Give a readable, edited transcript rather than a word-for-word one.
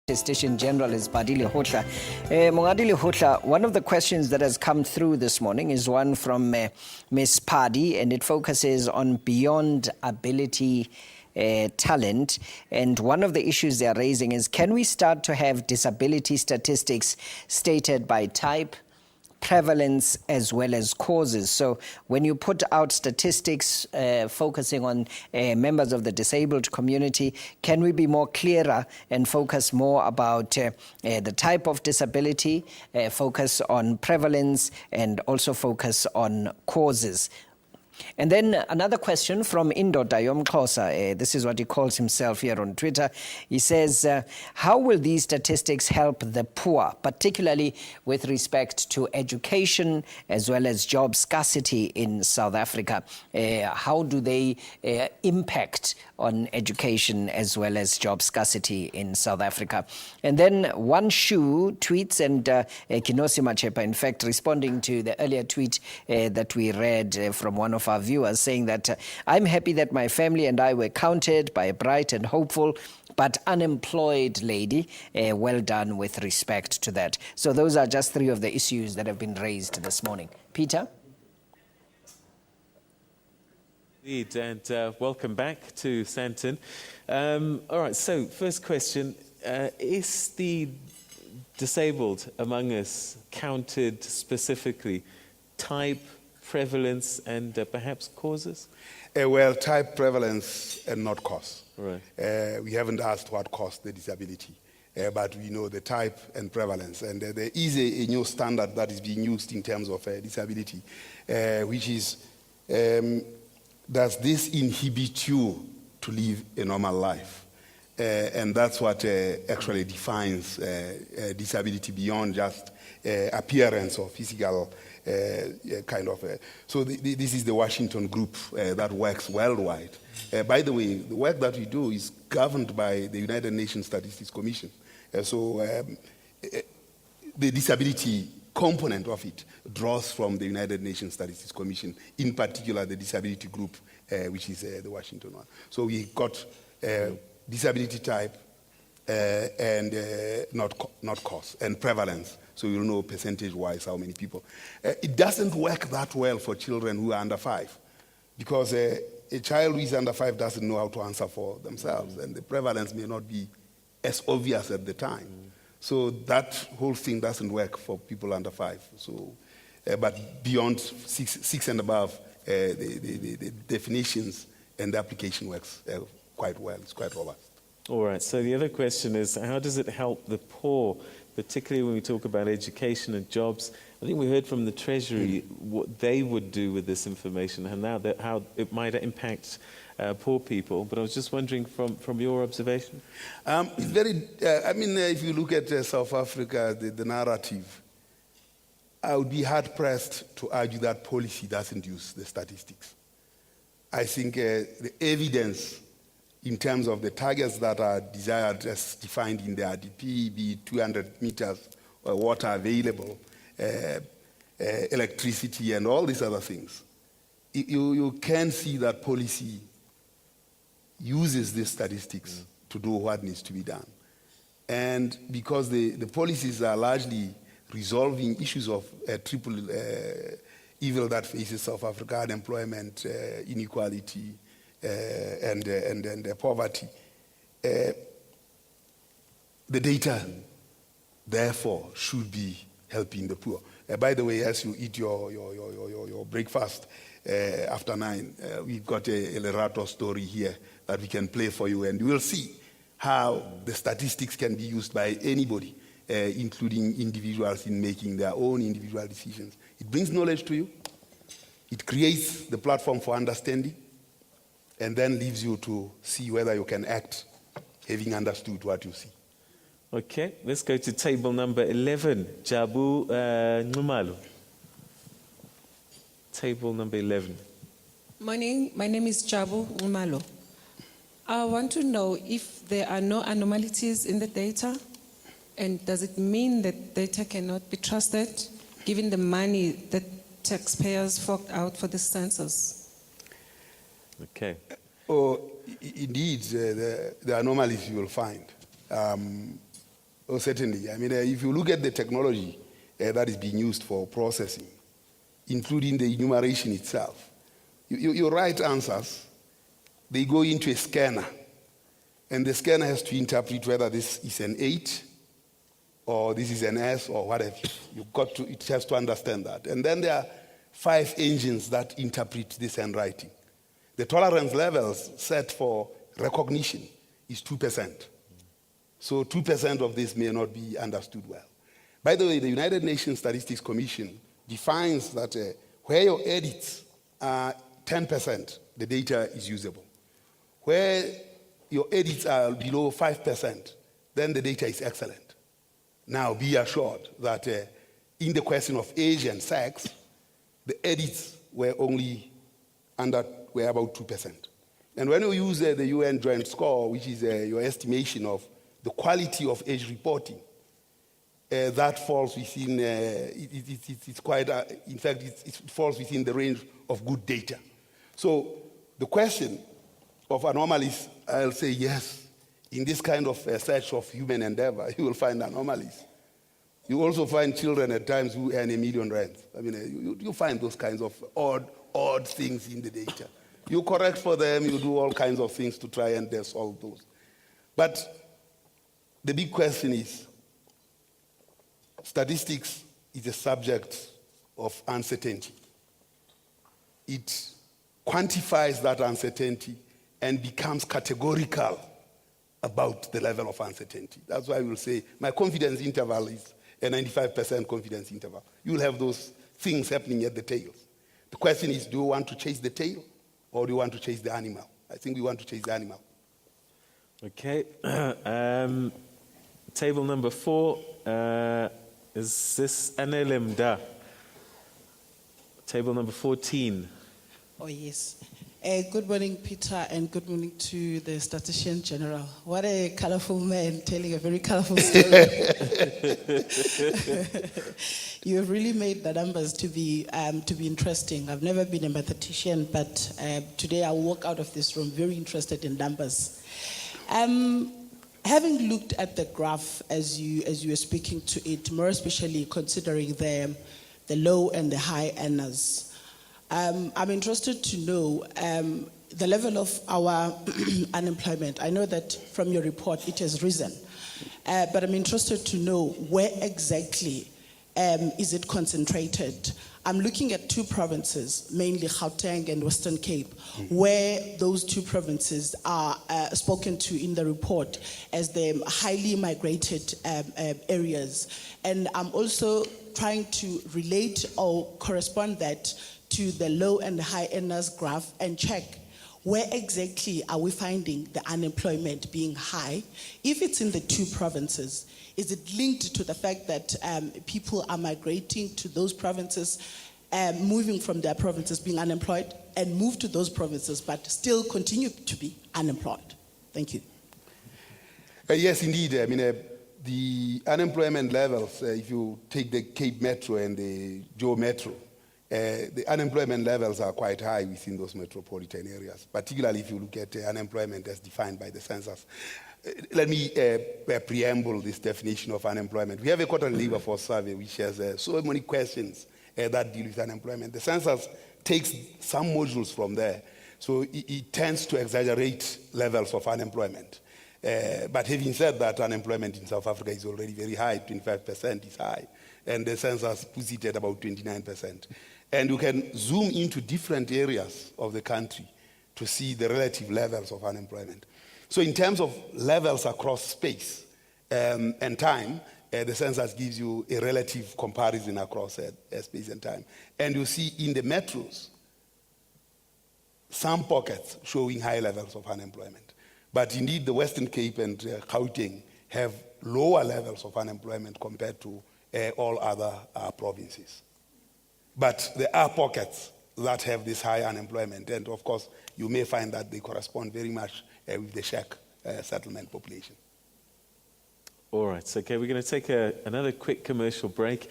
Statistician General is Badile Hotla. Mongadile Hotla, one of the questions that has come through this morning is one from Ms. Pali, and it focuses on beyond ability talent. And one of the issues they're raising is, can we start to have disability statistics stated by type, prevalence, as well as causes? So when you put out statistics focusing on members of the disabled community, can we be more clearer and focus more about the type of disability, focus on prevalence, and also focus on causes? And then another question from Indo Dayom Kosa. This is what he calls himself here on Twitter. He says, how will these statistics help the poor, particularly with respect to education as well as job scarcity in South Africa? How do they impact on education as well as job scarcity in South Africa? And then One Shoe tweets, and Kinosi Machepa, in fact, responding to the earlier tweet that we read from one of our viewers, saying that I'm happy that my family and I were counted by a bright and hopeful but unemployed lady. Well done with respect to that. So those are just three of the issues that have been raised this morning. Peter? Indeed, and welcome back to Santon. All right, so first question, is the disabled among us counted specifically? Type, prevalence, and perhaps causes? Well, type, prevalence, and not cause. Right. We haven't asked what caused the disability, but we know the type and prevalence. And there is a new standard that is being used in terms of disability, which is, does this inhibit you to live a normal life? And that's what actually defines disability beyond just appearance or physical kind of. So this is the Washington group that works worldwide. By the way, the work that we do is governed by the United Nations Statistics Commission. So the disability component of it draws from the United Nations Statistics Commission, in particular the disability group, which is the Washington one. So we got disability type and not cause, and prevalence. So you'll know percentage-wise how many people. It doesn't work that well for children who are under 5, because a child who is under 5 doesn't know how to answer for themselves, and the prevalence may not be as obvious at the time. So that whole thing doesn't work for people under 5. So, but beyond 6 and above, the definitions and the application works quite well. It's quite robust. All right, so the other question is, how does it help the poor, particularly when we talk about education and jobs? I think we heard from the Treasury what they would do with this information and how it might impact poor people. But I was just wondering from your observation. It's very, if you look at South Africa, the narrative, I would be hard-pressed to argue that policy doesn't use the statistics. I think the evidence in terms of the targets that are desired as defined in the RDP, be 200 meters water available, electricity, and all these other things, you can see that policy uses these statistics to do what needs to be done. And because the policies are largely resolving issues of triple evil that faces South Africa: unemployment, inequality, and poverty. The data, therefore, should be helping the poor. By the way, as you eat your breakfast after 9, we've got a Lerato story here that we can play for you, and you will see how the statistics can be used by anybody, including individuals, in making their own individual decisions. It brings knowledge to you. It creates the platform for understanding, and then leaves you to see whether you can act, having understood what you see. Okay, let's go to table number 11, Jabu Nxumalo. Table number 11. Morning, my name is Jabu Nxumalo. I want to know if there are no anomalies in the data, and does it mean that data cannot be trusted, given the money that taxpayers forked out for the census? Okay. Oh, indeed, the anomalies you will find. Oh, certainly. I mean, if you look at the technology that is being used for processing, including the enumeration itself, you write answers, they go into a scanner, and the scanner has to interpret whether this is an 8 or this is an S or whatever. It has to understand that. And then there are 5 engines that interpret this handwriting. The tolerance levels set for recognition is 2%. So 2% of this may not be understood well. By the way, the United Nations Statistics Commission defines that where your edits are 10%, the data is usable. Where your edits are below 5%, then the data is excellent. Now, be assured that in the question of age and sex, the edits were only were about 2%. And when you use the UN Joint Score, which is your estimation of the quality of age reporting, that falls within, it's quite, in fact, it falls within the range of good data. So the question of anomalies, I'll say yes. In this kind of search of human endeavor, you will find anomalies. You also find children at times who earn R1 million. I mean, you find those kinds of odd things in the data. You correct for them, you do all kinds of things to try and solve those. But the big question is, statistics is a subject of uncertainty. It quantifies that uncertainty and becomes categorical about the level of uncertainty. That's why we'll say my confidence interval is a 95% confidence interval. You'll have those things happening at the tails. The question is, do you want to chase the tail or do you want to chase the animal? I think we want to chase the animal. Okay. Table number 4, is this NLM Da? Table number 14. Oh, yes. Good morning, Peter, and good morning to the Statistician General. What a colorful man telling a very colorful story. You have really made the numbers to be interesting. I've never been a mathematician, but today I walk out of this room very interested in numbers. Having looked at the graph as you were speaking to it, more especially considering the low and the high earners, I'm interested to know the level of our unemployment. I know that from your report it has risen, but I'm interested to know where exactly is it concentrated. I'm looking at 2 provinces, mainly Gauteng and Western Cape, where those 2 provinces are spoken to in the report as the highly migrated areas. And I'm also trying to relate or correspond that to the low and high earners graph and check where exactly are we finding the unemployment being high. If it's in the 2 provinces, is it linked to the fact that people are migrating to those provinces, moving from their provinces being unemployed and move to those provinces but still continue to be unemployed? Thank you. Yes, indeed. I mean, the unemployment levels, if you take the Cape Metro and the Joe Metro, the unemployment levels are quite high within those metropolitan areas, particularly if you look at unemployment as defined by the census. Let me preamble this definition of unemployment. We have a quarterly labor force survey which has so many questions that deal with unemployment. The census takes some modules from there, so it tends to exaggerate levels of unemployment. But having said that, unemployment in South Africa is already very high, 25% is high, and the census puts it at about 29%. And you can zoom into different areas of the country to see the relative levels of unemployment. So in terms of levels across space and time, the census gives you a relative comparison across space and time. And you see in the metros, some pockets showing high levels of unemployment. But indeed, the Western Cape and Gauteng have lower levels of unemployment compared to all other provinces. But there are pockets that have this high unemployment. And of course, you may find that they correspond very much with the shack settlement population. All right, so okay, we're going to take another quick commercial break.